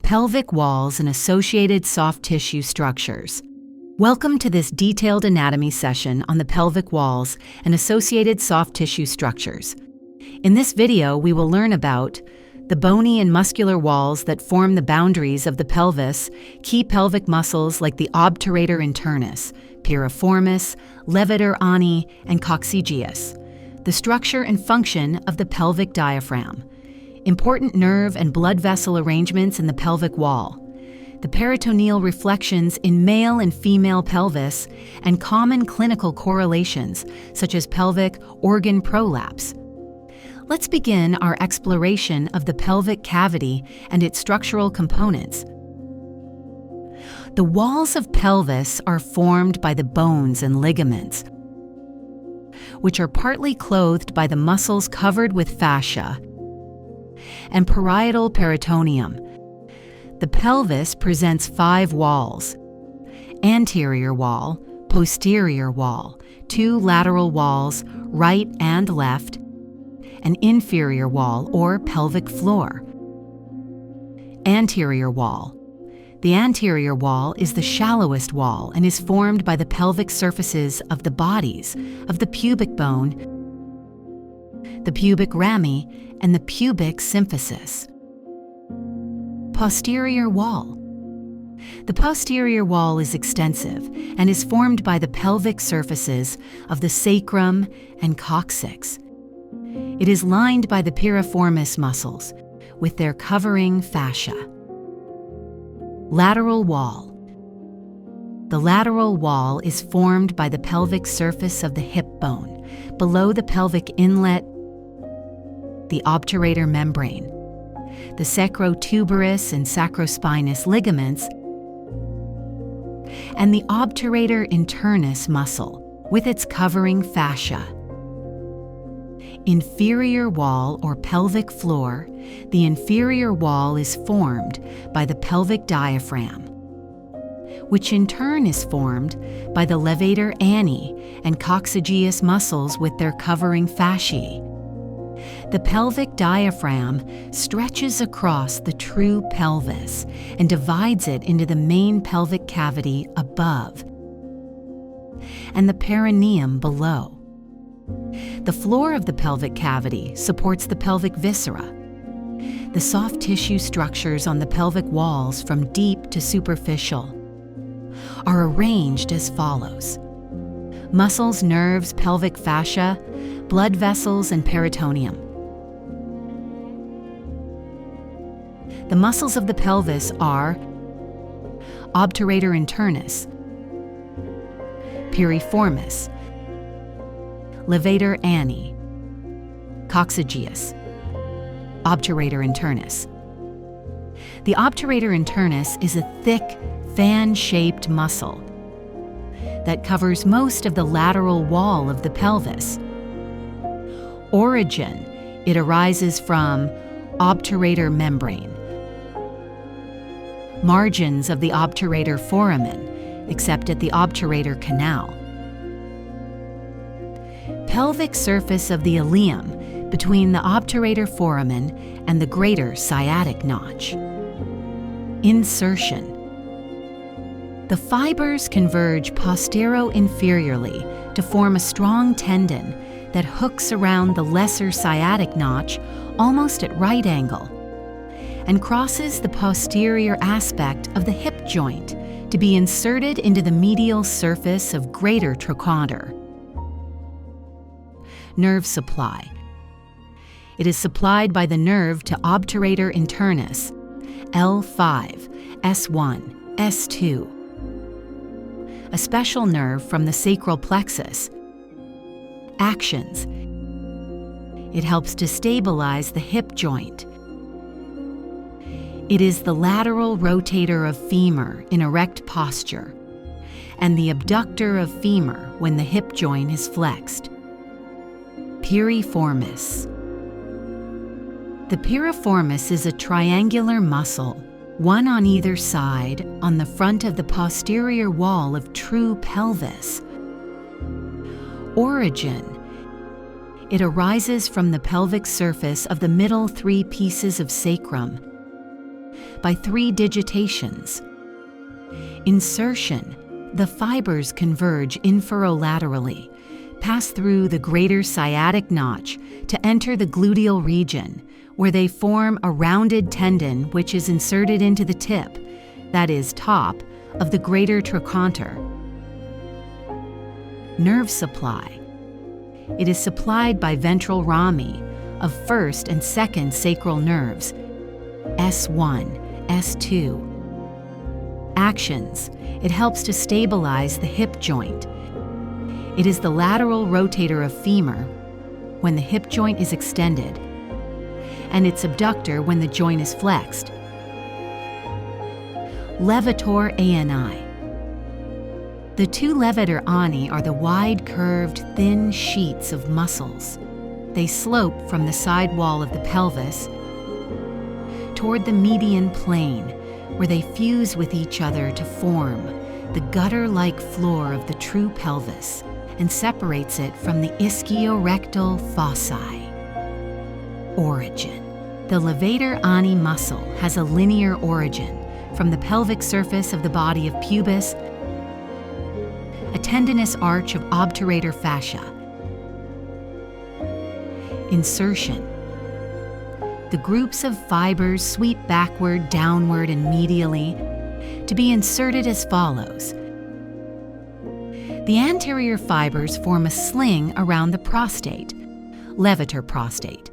pelvic walls and associated soft tissue structures. Welcome to this detailed anatomy session on the pelvic walls and associated soft tissue structures. In this video, we will learn about the bony and muscular walls that form the boundaries of the pelvis, key pelvic muscles like the Obturator Internus, Piriformis, Levator, and Coccygeus, the structure and function of the pelvic diaphragm, important nerve and blood vessel arrangements in the pelvic wall, the peritoneal reflections in male and female pelvis, and common clinical correlations such as pelvic organ prolapse. Let's begin our exploration of the pelvic cavity and its structural components. The walls of pelvis are formed by the bones and ligaments, which are partly clothed by the muscles covered with fascia and parietal peritoneum. The pelvis presents 5 walls: anterior wall, posterior wall, 2 lateral walls, right and left, an inferior wall or pelvic floor. Anterior wall. The anterior wall is the shallowest wall and is formed by the pelvic surfaces of the bodies of the pubic bone, the pubic rami, and the pubic symphysis. Posterior wall. The posterior wall is extensive and is formed by the pelvic surfaces of the sacrum and coccyx. It is lined by the piriformis muscles with their covering fascia. Lateral wall. The lateral wall is formed by the pelvic surface of the hip bone, below the pelvic inlet, the obturator membrane, the sacrotuberous and sacrospinous ligaments, and the obturator internus muscle with its covering fascia. Inferior wall or pelvic floor. The inferior wall is formed by the pelvic diaphragm, which in turn is formed by the levator and coccygeus muscles with their covering fasciae. The pelvic diaphragm stretches across the true pelvis and divides it into the main pelvic cavity above and the perineum below. The floor of the pelvic cavity supports the pelvic viscera. The soft tissue structures on the pelvic walls, from deep to superficial, are arranged as follows: muscles, nerves, pelvic fascia, blood vessels, and peritoneum. The muscles of the pelvis are Obturator Internus, Piriformis, Levator, Coccygeus, Obturator Internus. The Obturator Internus is a thick, fan-shaped muscle that covers most of the lateral wall of the pelvis. Origin: it arises from obturator membrane. Margins of the obturator foramen, except at the obturator canal. Pelvic surface of the ileum between the obturator foramen and the greater sciatic notch. Insertion. The fibers converge postero-inferiorly to form a strong tendon that hooks around the lesser sciatic notch almost at right angle and crosses the posterior aspect of the hip joint to be inserted into the medial surface of greater trochanter. Nerve supply. It is supplied by the nerve to obturator internus, L5, S1, S2. A special nerve from the sacral plexus. Actions. It helps to stabilize the hip joint. It is the lateral rotator of femur in erect posture and the abductor of femur when the hip joint is flexed. Piriformis. The piriformis is a triangular muscle, one on either side on the front of the posterior wall of true pelvis. Origin: it arises from the pelvic surface of the middle 3 pieces of sacrum, by 3 digitations. Insertion. The fibers converge inferolaterally, pass through the greater sciatic notch to enter the gluteal region, where they form a rounded tendon which is inserted into the tip, that is, top, of the greater trochanter. Nerve supply. It is supplied by ventral rami of first and second sacral nerves, S1, S2. Actions. It helps to stabilize the hip joint. It is the lateral rotator of femur when the hip joint is extended, and its abductor when the joint is flexed. Levator ani. The 2 levator ani are the wide-curved, thin sheets of muscles. They slope from the side wall of the pelvis toward the median plane, where they fuse with each other to form the gutter-like floor of the true pelvis and separates it from the ischiorectal fossae. Origin. The levator ani muscle has a linear origin from the pelvic surface of the body of pubis, a tendinous arch of obturator fascia. Insertion. The groups of fibers sweep backward, downward, and medially to be inserted as follows. The anterior fibers form a sling around the prostate, levator prostate,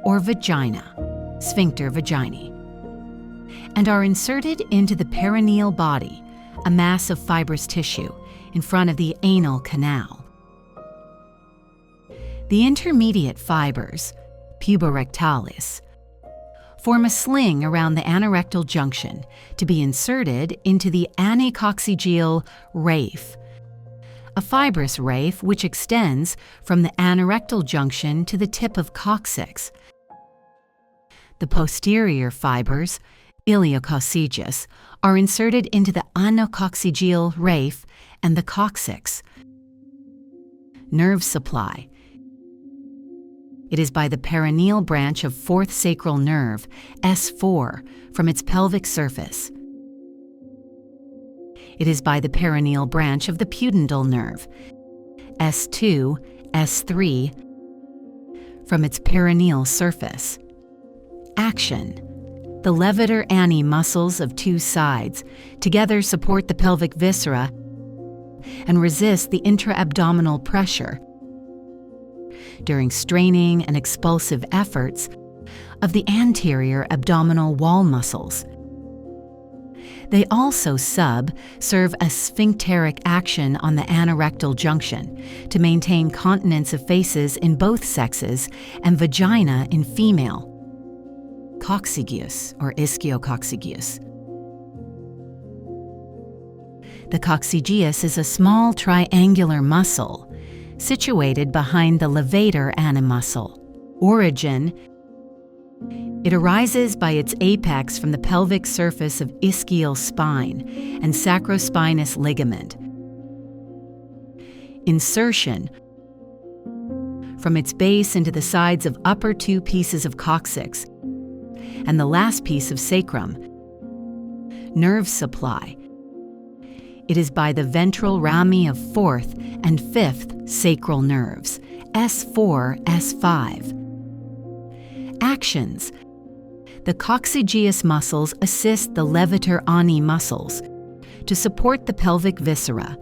or vagina, sphincter vaginae, and are inserted into the perineal body, a mass of fibrous tissue in front of the anal canal. The intermediate fibers, puborectalis, form a sling around the anorectal junction to be inserted into the anicoccygeal raphe, a fibrous raphe which extends from the anorectal junction to the tip of coccyx. The posterior fibers, iliococcygeus, are inserted into the anococcygeal raphe and the coccyx. Nerve supply. It is by the perineal branch of 4th sacral nerve, S4, from its pelvic surface. It is by the perineal branch of the pudendal nerve, S2, S3, from its perineal surface. Action. The levator ani muscles of 2 sides together support the pelvic viscera and resist the intra-abdominal pressure during straining and expulsive efforts of the anterior abdominal wall muscles. They also serve a sphincteric action on the anorectal junction to maintain continence of faces in both sexes and vagina in female. Coccygeus or ischio-coccygeus. The coccygeus is a small triangular muscle situated behind the levator ani muscle. Origin. It arises by its apex from the pelvic surface of ischial spine and sacrospinous ligament. Insertion. From its base into the sides of upper 2 pieces of coccyx and the last piece of sacrum. Nerve supply. It is by the ventral rami of 4th and 5th sacral nerves, S4, S5. Actions. The coccygeus muscles assist the levator ani muscles to support the pelvic viscera.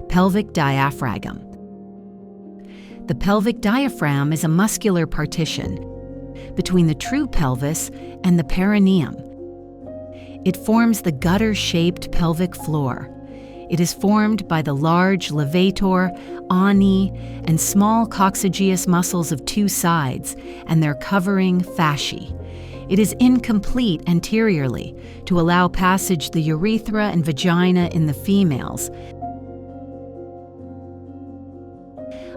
Pelvic diaphragm. The pelvic diaphragm is a muscular partition between the true pelvis and the perineum. It forms the gutter-shaped pelvic floor. It is formed by the large levator, ani, and small coccygeus muscles of 2 sides and their covering fasciae. It is incomplete anteriorly to allow passage the urethra and vagina in the females.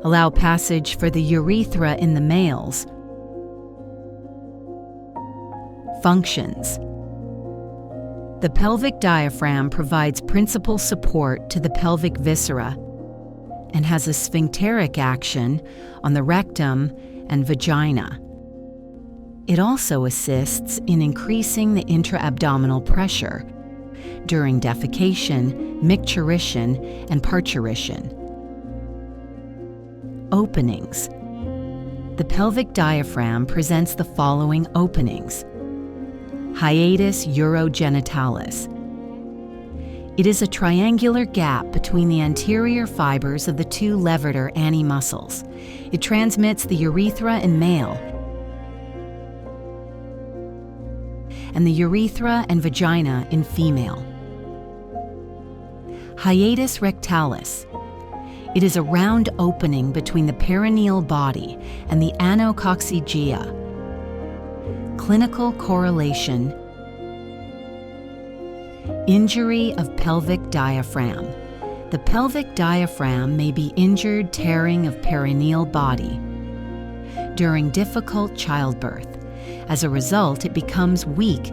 Allow passage for the urethra in the males. Functions. The pelvic diaphragm provides principal support to the pelvic viscera and has a sphincteric action on the rectum and vagina. It also assists in increasing the intra-abdominal pressure during defecation, micturition, and parturition. Openings. The pelvic diaphragm presents the following openings. Hiatus urogenitalis. It is a triangular gap between the anterior fibers of the two levator ani muscles. It transmits the urethra in male and the urethra and vagina in female. Hiatus rectalis. It is a round opening between the perineal body and the anococcygia. Clinical correlation. Injury of pelvic diaphragm. The pelvic diaphragm may be injured tearing of perineal body during difficult childbirth. As a result, it becomes weak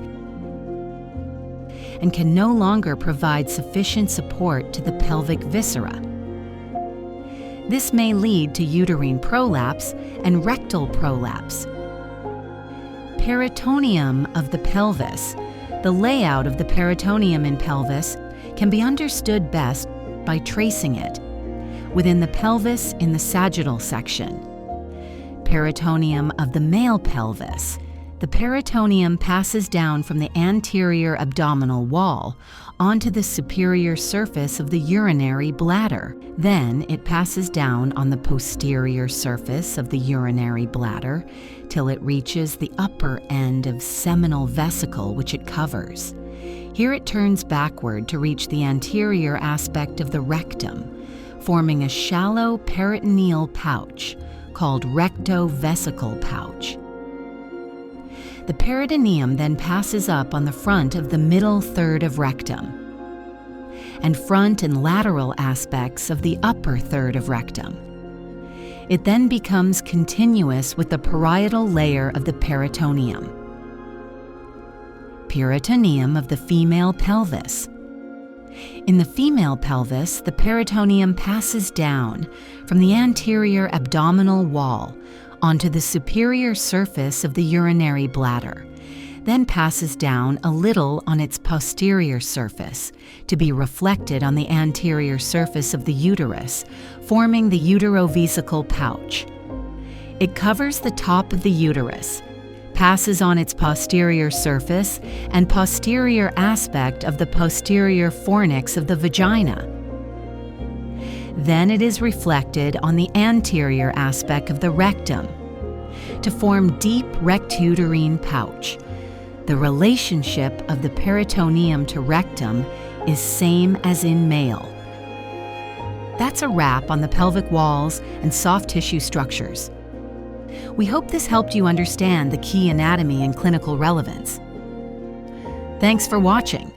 and can no longer provide sufficient support to the pelvic viscera. This may lead to uterine prolapse and rectal prolapse. Peritoneum of the pelvis. The layout of the peritoneum in pelvis can be understood best by tracing it within the pelvis in the sagittal section. Peritoneum of the male pelvis. The peritoneum passes down from the anterior abdominal wall onto the superior surface of the urinary bladder. Then it passes down on the posterior surface of the urinary bladder till it reaches the upper end of seminal vesicle, which it covers. Here it turns backward to reach the anterior aspect of the rectum, forming a shallow peritoneal pouch called rectovesical pouch. The peritoneum then passes up on the front of the middle third of rectum and front and lateral aspects of the upper third of rectum. It then becomes continuous with the parietal layer of the peritoneum. Peritoneum of the female pelvis. In the female pelvis, the peritoneum passes down from the anterior abdominal wall onto the superior surface of the urinary bladder, then passes down a little on its posterior surface to be reflected on the anterior surface of the uterus, forming the uterovesical pouch. It covers the top of the uterus, passes on its posterior surface and posterior aspect of the posterior fornix of the vagina. Then it is reflected on the anterior aspect of the rectum to form deep rectuterine pouch. The relationship of the peritoneum to rectum is same as in male. That's a wrap on the pelvic walls and soft tissue structures. We hope this helped you understand the key anatomy and clinical relevance. Thanks for watching.